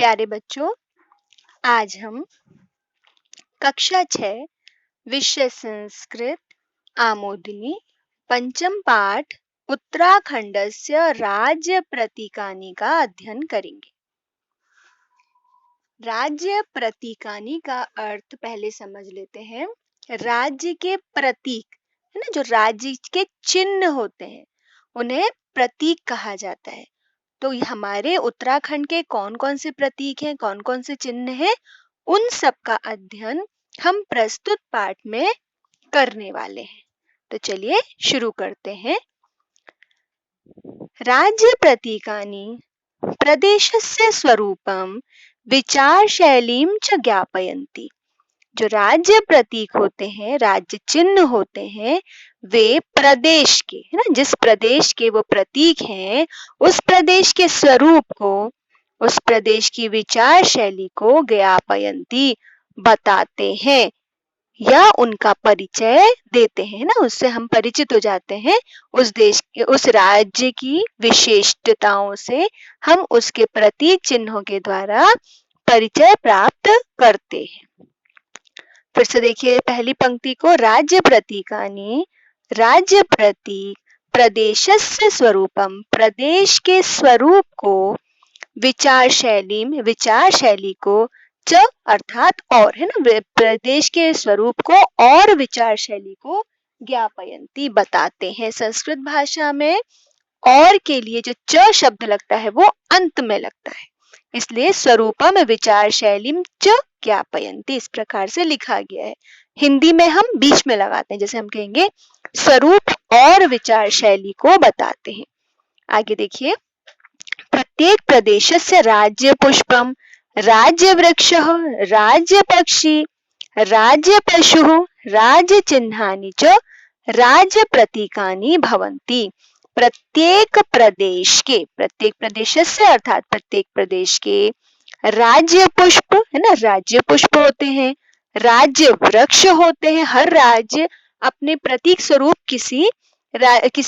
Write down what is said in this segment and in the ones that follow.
प्यारे बच्चों, आज हम कक्षा 6 विषय संस्कृत आमोदिनी पंचम पाठ उत्तराखंडस्य राज्य प्रतीकानि का अध्ययन करेंगे। राज्य प्रतीकानि का अर्थ पहले समझ लेते हैं। राज्य के प्रतीक है ना, जो राज्य के चिन्ह होते हैं उन्हें प्रतीक कहा जाता है। तो हमारे उत्तराखंड के कौन कौन से प्रतीक हैं, कौन कौन से चिन्ह हैं, उन सब का अध्ययन हम प्रस्तुत पाठ में करने वाले हैं। तो चलिए शुरू करते हैं। राज्य प्रतीकानि प्रदेशस्य स्वरूपम विचारशैलीं च ज्ञापयन्ति। जो राज्य प्रतीक होते हैं, राज्य चिन्ह होते हैं, वे प्रदेश के है ना, जिस प्रदेश के वो प्रतीक हैं, उस प्रदेश के स्वरूप को, उस प्रदेश की विचार शैली को ज्ञापयन्ति बताते हैं या उनका परिचय देते हैं ना, उससे हम परिचित हो जाते हैं। उस देश के, उस राज्य की विशिष्टताओं से हम उसके प्रतीक चिन्हों के द्वारा परिचय प्राप्त करते हैं। फिर से देखिए पहली पंक्ति को, राज्य प्रतीकानि, राज्य प्रतीक प्रदेशस्य स्वरूपम, प्रदेश के स्वरूप को, विचार शैली, विचार शैली को, च अर्थात और है ना, प्रदेश के स्वरूप को और विचार शैली को ज्ञापयन्ति बताते हैं। संस्कृत भाषा में और के लिए जो च शब्द लगता है वो अंत में लगता है, इसलिए स्वरूपम विचार शैलीम च ज्ञापयन्ति इस प्रकार से लिखा गया है। हिंदी में हम बीच में लगाते हैं, जैसे हम कहेंगे स्वरूप और विचार शैली को बताते हैं। आगे देखिए, प्रत्येक प्रदेशस्य राज्य पुष्पम, राज्य वृक्षः, राज्य पक्षी, राज्य पशुः, राज्य चिह्नानि च राज्य प्रतीकानि भवन्ति। प्रत्येक प्रदेश के, प्रत्येक प्रदेशस्य अर्थात प्रत्येक प्रदेश के राज्य पुष्प है ना, राज्य पुष्प होते हैं, राज्य वृक्ष होते हैं। हर राज्य अपने प्रतीक स्वरूप किसी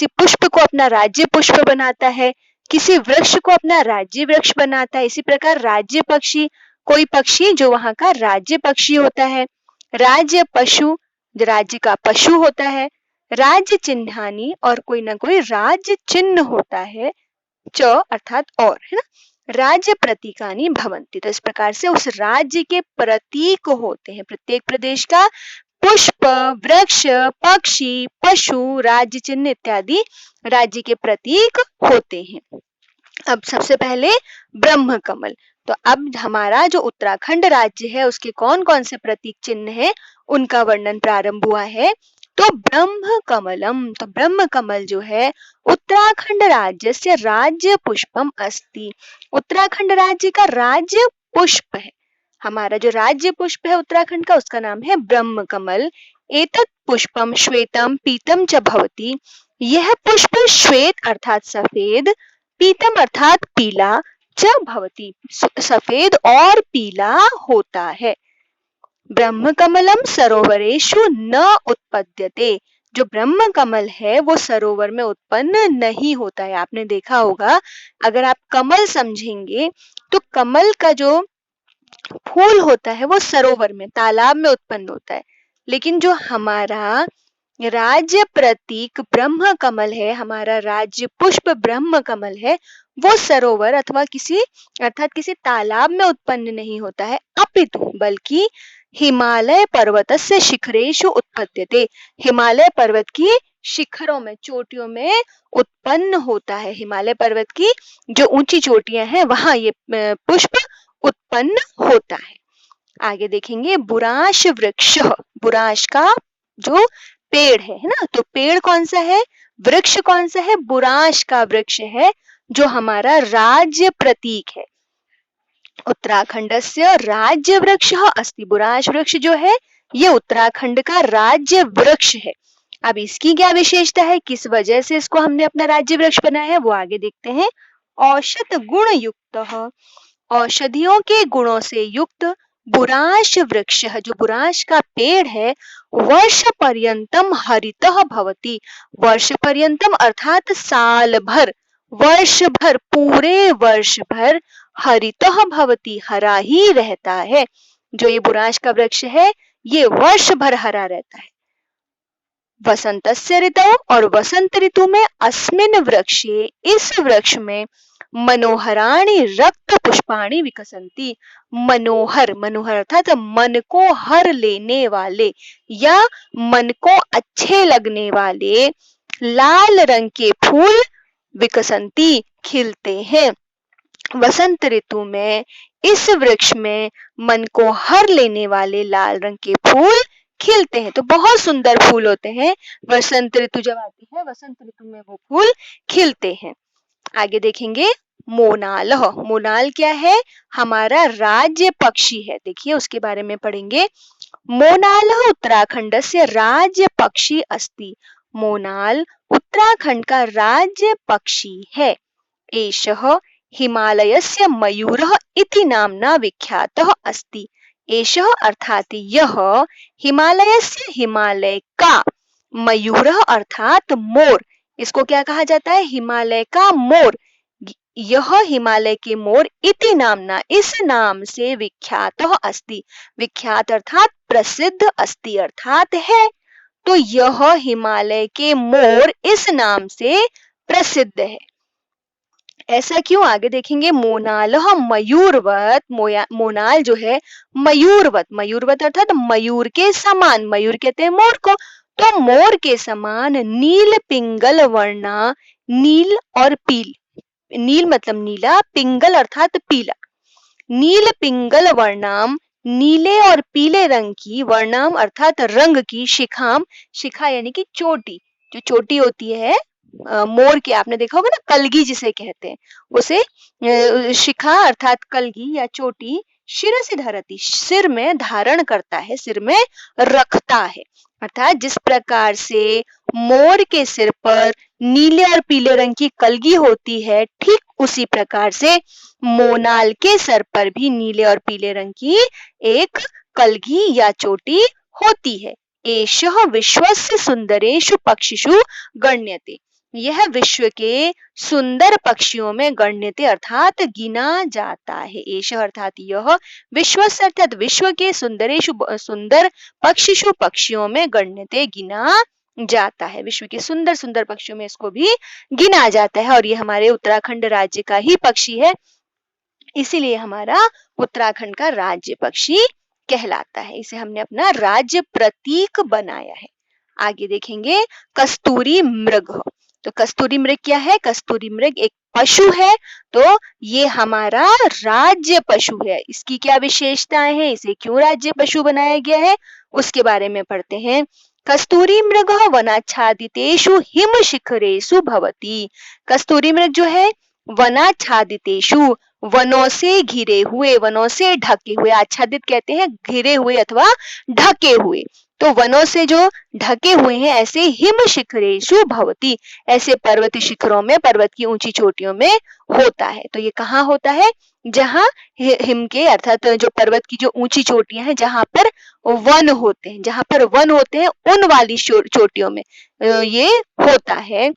पुष्प को अपना राज्य पुष्प बनाता है, किसी वृक्ष को अपना राज्य वृक्ष बनाता है। इसी प्रकार राज्य पक्षी, कोई पक्षी जो वहां का राज्य पक्षी होता है, राज्य पशु जो राज्य का पशु होता है, राज्य चिन्हानि और कोई ना कोई राज्य चिन्ह होता है, च अर्थात और है ना, राज्य प्रतीकानि भवन्ति। तो इस प्रकार से उस राज्य के प्रतीक होते हैं। प्रत्येक प्रदेश का पुष्प, वृक्ष, पक्षी, पशु, राज्य चिन्ह इत्यादि राज्य के प्रतीक होते हैं। अब सबसे पहले ब्रह्म कमल। तो अब हमारा जो उत्तराखंड राज्य है उसके कौन कौन से प्रतीक चिन्ह हैं उनका वर्णन प्रारंभ हुआ है। तो ब्रह्म कमलम, तो ब्रह्म कमल जो है उत्तराखंड राज्य से राज्य पुष्पम अस्ति, उत्तराखंड राज्य का राज्य पुष्प है। हमारा जो राज्य पुष्प है उत्तराखंड का, उसका नाम है ब्रह्म कमल। एतत् पुष्पम श्वेतम पीतम च भवति, यह पुष्प श्वेत अर्थात सफेद, पीतम अर्थात पीला, च भवति सफेद और पीला होता है। ब्रह्म कमलम सरोवरेषु न उत्पद्यते, जो ब्रह्म कमल है वो सरोवर में उत्पन्न नहीं होता है। आपने देखा होगा, अगर आप कमल समझेंगे तो कमल का जो फूल होता है वो सरोवर में, तालाब में उत्पन्न होता है, लेकिन जो हमारा राज्य प्रतीक ब्रह्म कमल है, हमारा राज्य पुष्प ब्रह्म कमल है, वो सरोवर अथवा किसी तालाब में उत्पन्न नहीं होता है, अपितु बल्कि हिमालय पर्वतस्य शिखरेषु उत्पद्यते, हिमालय पर्वत की शिखरों में, चोटियों में उत्पन्न होता है। हिमालय पर्वत की जो ऊंची चोटियां हैं वहां ये पुष्प उत्पन्न होता है। आगे देखेंगे, बुराश वृक्ष, बुराश का जो पेड़ है ना, तो पेड़ कौन सा है, वृक्ष कौन सा है, बुराश का वृक्ष है जो हमारा राज्य प्रतीक है। उत्तराखंडस्य राज्य वृक्ष अस्ति, बुराश वृक्ष जो है ये उत्तराखंड का राज्य वृक्ष है। अब इसकी क्या विशेषता है, किस वजह से इसको हमने अपना राज्य वृक्ष बनाया है, वो आगे देखते हैं। औषध गुण युक्त, औषधियों के गुणों से युक्त बुराश वृक्ष, जो बुराश का पेड़ है, वर्ष पर्यंतम हरितः भवति, वर्ष पर्यंतम अर्थात साल भर, वर्ष भर, पूरे वर्ष भर हरितः भवति, हरा ही रहता है। जो ये बुरांश का वृक्ष है ये वर्ष भर हरा रहता है। वसंतस्य ऋतौ, और वसंत ऋतु में अस्मिन् वृक्षे, इस वृक्ष में मनोहराणि रक्त पुष्पाणि विकसन्ति। मनोहर, मनोहर अर्थात मन को हर लेने वाले या मन को अच्छे लगने वाले लाल रंग के फूल विकसन्ति, खिलते हैं। वसंत ऋतु में इस वृक्ष में मन को हर लेने वाले लाल रंग के फूल खिलते हैं। तो बहुत सुंदर फूल होते हैं। वसंत ऋतु जब आती है, वसंत ऋतु में वो फूल खिलते हैं। आगे देखेंगे मोनाल। मोनाल क्या है? हमारा राज्य पक्षी है। देखिए उसके बारे में पढ़ेंगे। मोनाल उत्तराखंडस्य राज्य पक्षी अस्ति। मोनाल उत्तराखंड का राज्य पक्षी है। एषः हिमालयस्य मयूरः इति नाम्ना विख्यातः अस्ति। एषः अर्थात यह, हिमालयस्य हिमालय का, मयूरः अर्थात मोर, इसको क्या कहा जाता है? हिमालय का मोर। यह हिमालय के मोर इति नामना, इस नाम से विख्यातः अस्ति। विख्यात अर्थात प्रसिद्ध, अस्ति अर्थात है। तो यह हिमालय के मोर इस नाम से प्रसिद्ध है। ऐसा क्यों? आगे देखेंगे। मोनाल मयूरवत, मोनाल जो है मयूरवत, मयूरवत अर्थात मयूर के समान, मयूर कहते हैं मोर को, तो मोर के समान नील पिंगल वर्णा, नील और पील, नील मतलब नीला, पिंगल अर्थात पीला, नील पिंगल वर्णाम, नीले और पीले रंग की, वर्णाम अर्थात रंग की, शिखाम, शिखा यानी कि चोटी, जो चोटी होती है मोर के, आपने देखा होगा ना, कलगी जिसे कहते हैं, उसे शिखा अर्थात कलगी या चोटी, शिरसि धरति, सिर में धारण करता है, सिर में रखता है। अर्थात जिस प्रकार से मोर के सिर पर नीले और पीले रंग की कलगी होती है, ठीक उसी प्रकार से मोनाल के सर पर भी नीले और पीले रंग की एक कलगी या चोटी होती है। एषः विश्वस्य सुंदरेषु पक्षिषु गण्यते। यह विश्व के सुंदर पक्षियों में गण्यते अर्थात गिना जाता है। एषः अर्थात यह, विश्वस्य अर्थात विश्व के, सुंदरेषु सुंदर, पक्षिषु पक्षियों में, गण्यते गिना जाता है। विश्व के सुंदर सुंदर पक्षियों में इसको भी गिना जाता है। और ये हमारे उत्तराखंड राज्य का ही पक्षी है, इसीलिए हमारा उत्तराखंड का राज्य पक्षी कहलाता है। इसे हमने अपना राज्य प्रतीक बनाया है। आगे देखेंगे कस्तूरी मृग। तो कस्तूरी मृग क्या है? कस्तूरी मृग एक पशु है, तो ये हमारा राज्य पशु है। इसकी क्या विशेषताएं हैं, इसे क्यों राज्य पशु बनाया गया है, उसके बारे में पढ़ते हैं। कस्तूरी मृग वनाच्छादितेषु हिम शिखरेषु भवति। कस्तूरी मृग जो है वनाच्छादितेषु, वनों से घिरे हुए, वनों से ढके हुए, आच्छादित कहते हैं घिरे हुए अथवा ढके हुए, तो वनों से जो ढके हुए हैं ऐसे हिम शिखरेषु भवति, ऐसे पर्वत शिखरों में, पर्वत की ऊंची चोटियों में होता है। तो ये कहाँ होता है? जहाँ हिम के अर्थात जो पर्वत की जो ऊंची चोटियां हैं, जहाँ पर वन होते हैं, जहाँ पर वन होते हैं उन वाली चोटियों में ये होता है।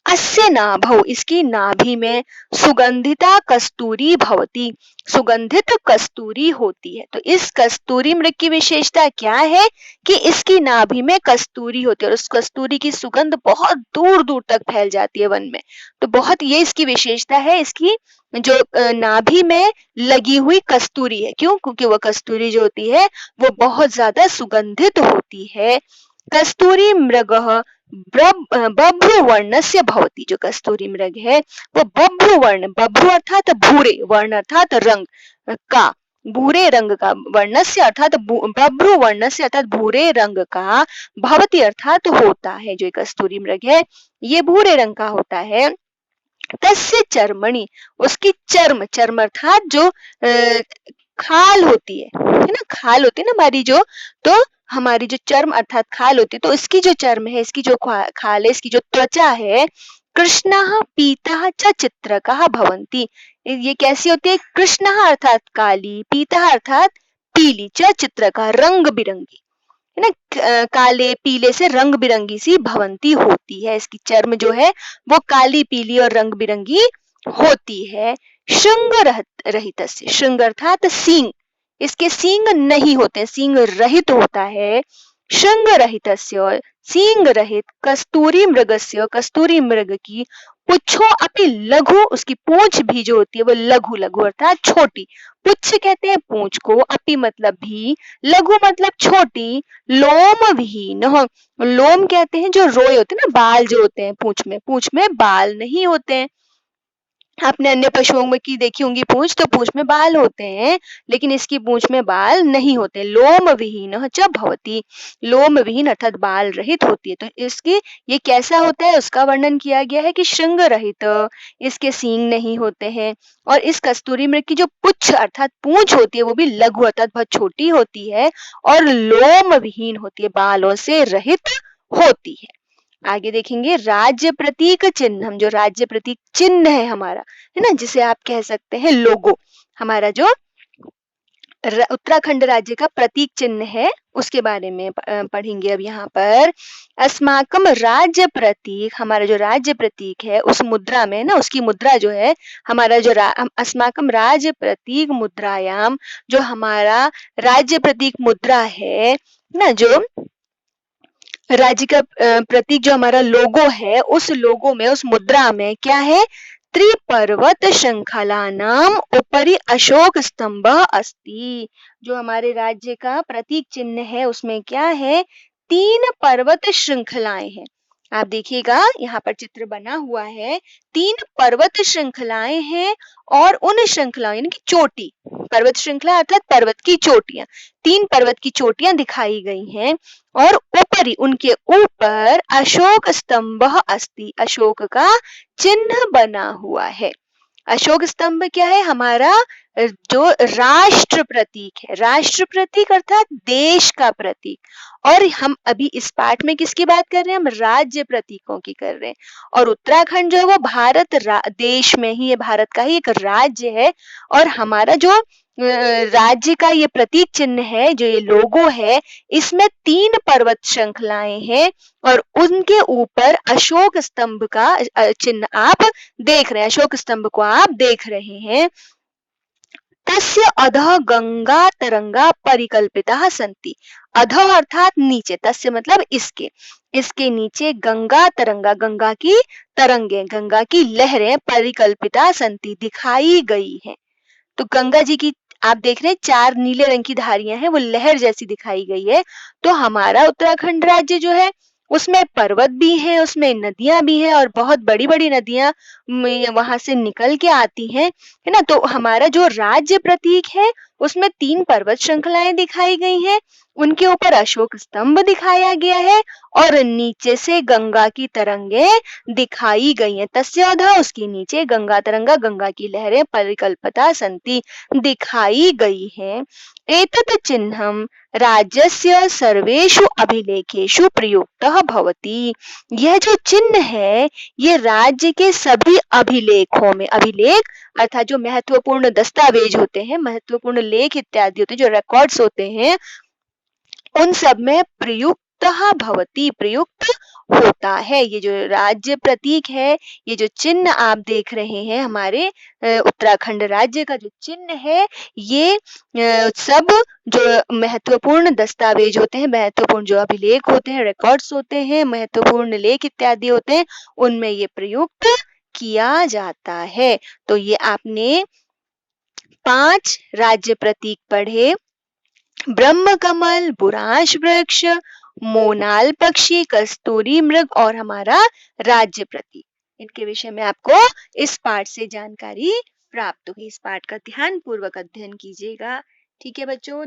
अस्य नाभौ, इसकी नाभि में सुगंधिता कस्तूरी भवति, सुगंधित कस्तूरी होती है। तो इस कस्तूरी मृग की विशेषता क्या है कि इसकी नाभि में कस्तूरी होती है और उस कस्तूरी की सुगंध बहुत दूर दूर तक फैल जाती है वन में। तो बहुत ये इसकी विशेषता है, इसकी जो नाभि में लगी हुई कस्तूरी है। क्यों? क्योंकि वह कस्तूरी जो होती है वो बहुत ज्यादा सुगंधित होती है। कस्तूरी मृग बभ्रु वर्णस्य भवति। जो कस्तूरी मृग है वो बभ्रु वर्ण, बभ्रु अर्थात भूरे, वर्ण अर्थात रंग का, भूरे रंग का, वर्णस्य अर्थात बभ्रु वर्णस्य अर्थात भूरे रंग का, भवति अर्थात होता है। जो कस्तूरी मृग है ये भूरे रंग का होता है। तस्य चर्मणि, उसकी चर्म, चर्म अर्थात जो खाल होती है ना, खाल होती है ना हमारी जो, तो हमारी जो चर्म अर्थात खाल होती है, तो इसकी जो चर्म है, इसकी जो खाल है, इसकी जो त्वचा है, कृष्णः पीतः च चित्रकः भवन्ति। ये कैसी होती है? कृष्णः अर्थात काली, पीतः अर्थात पीली, च चित्रकः रंग बिरंगी, है ना, काले पीले से रंग बिरंगी सी भवंती होती है। इसकी चर्म जो है वो काली, पीली और रंग बिरंगी होती है श्रृंग रहित से। श्रृंग अर्थात सींग, इसके सींग नहीं होते, सींग रहित होता है। श्रृंग रहित सींग रहित कस्तूरी मृगस्य, कस्तूरी मृग की पुच्छो अपि लघु, उसकी पूंछ भी जो होती है वो लघु, लघु अर्थात छोटी, पुच्छ कहते हैं पूंछ को, अपि मतलब भी, लघु मतलब छोटी, लोम विहीन, लोम कहते हैं जो रोए होते हैं ना, बाल जो होते हैं पूंछ में बाल नहीं होते हैं। आपने अन्य पशुओं में की देखी होंगी पूंछ, तो पूंछ में बाल होते हैं, लेकिन इसकी पूंछ में बाल नहीं होते। लोम विहीन च भवति, लोम विहीन अर्थात बाल रहित होती है। तो इसकी ये कैसा होता है उसका वर्णन किया गया है कि श्रृंग रहित, इसके सींग नहीं होते हैं, और इस कस्तूरी मृग की जो पुच्छ अर्थात पूंछ होती है वो भी लघु अर्थात बहुत छोटी होती है, और लोम विहीन होती है, बालों से रहित होती है। आगे देखेंगे राज्य प्रतीक चिन्ह, जो राज्य प्रतीक चिन्ह है हमारा, है ना, जिसे आप कह सकते हैं लोगो, हमारा जो उत्तराखंड राज्य का प्रतीक चिन्ह है उसके बारे में पढ़ेंगे अब यहाँ पर। अस्माकम राज्य प्रतीक, हमारा जो राज्य प्रतीक है उस मुद्रा में ना, उसकी मुद्रा जो है हमारा जो अस्माकम राज्य प्रतीक मुद्रायाम, जो हमारा राज्य प्रतीक मुद्रा है ना, जो राज्य का प्रतीक जो हमारा लोगो है, उस लोगो में, उस मुद्रा में क्या है, त्रिपर्वत श्रृंखला नाम ऊपरी अशोक स्तंभ अस्ति। जो हमारे राज्य का प्रतीक चिन्ह है उसमें क्या है, 3 पर्वत श्रृंखलाएं हैं। आप देखिएगा यहाँ पर चित्र बना हुआ है, 3 पर्वत श्रृंखलाएं हैं, और उन श्रृंखलाओं यानी कि चोटी, पर्वत श्रृंखला अर्थात पर्वत की चोटियां, 3 पर्वत की चोटियां दिखाई गई हैं, और ऊपरी उनके ऊपर अशोक स्तंभ अस्ति, अशोक का चिन्ह बना हुआ है। अशोक स्तंभ क्या है, हमारा जो राष्ट्र प्रतीक है, राष्ट्र प्रतीक अर्थात देश का प्रतीक। और हम अभी इस पाठ में किसकी बात कर रहे हैं, हम राज्य प्रतीकों की कर रहे हैं। और उत्तराखंड जो है वो भारत देश में ही है, भारत का ही एक राज्य है, और हमारा जो राज्य का ये प्रतीक चिन्ह है, जो ये लोगो है, इसमें 3 पर्वत श्रृंखलाएं हैं, और उनके ऊपर अशोक स्तंभ का चिन्ह आप देख रहे हैं, अशोक स्तंभ को आप देख रहे हैं। तस्य अधः गंगा तरंगा परिकल्पिताः सन्ति, अधः अर्थात नीचे, तस्य मतलब इसके नीचे गंगा तरंगा, गंगा की तरंगे, गंगा की लहरें परिकल्पिता सन्ति दिखाई गई हैं। तो गंगा जी की आप देख रहे हैं 4 नीले रंग की धारियां हैं, वो लहर जैसी दिखाई गई है। तो हमारा उत्तराखंड राज्य जो है उसमें पर्वत भी है, उसमें नदियां भी है, और बहुत बड़ी बड़ी नदियां वहां से निकल के आती हैं, है ना। तो हमारा जो राज्य प्रतीक है उसमें 3 पर्वत श्रृंखलाएं दिखाई गई हैं, उनके ऊपर अशोक स्तंभ दिखाया गया है, और नीचे से गंगा की तरंगे दिखाई गई हैं। तस्याधा उसके नीचे गंगा तरंगा, गंगा की लहरें परिकल्पता सन्ति दिखाई गई हैं। एतत् चिह्नं राज्यस्य सर्वेषु अभिलेखेषु प्रयुक्तः भवति, यह जो चिन्ह है ये राज्य के सभी अभिलेखों में, अभिलेख अर्थात जो महत्वपूर्ण दस्तावेज होते हैं, महत्वपूर्ण लेख इत्यादि होते हैं, जो रिकॉर्ड्स होते हैं, उन सब में प्रयुक्त भवति, प्रयुक्त होता है। ये जो राज्य प्रतीक है, ये जो चिन्ह आप देख रहे हैं, हमारे उत्तराखंड राज्य का जो चिन्ह है, ये सब जो महत्वपूर्ण दस्तावेज होते हैं, महत्वपूर्ण जो अभिलेख होते हैं, रिकॉर्ड्स होते हैं, महत्वपूर्ण लेख इत्यादि होते हैं, उनमें ये प्रयुक्त किया जाता है। तो ये आपने 5 राज्य प्रतीक पढ़े, ब्रह्म कमल, बुरांश वृक्ष, मोनाल पक्षी, कस्तूरी मृग, और हमारा राज्य प्रतीक। इनके विषय में आपको इस पाठ से जानकारी प्राप्त हुई। इस पाठ का ध्यान पूर्वक अध्ययन कीजिएगा। ठीक है बच्चों।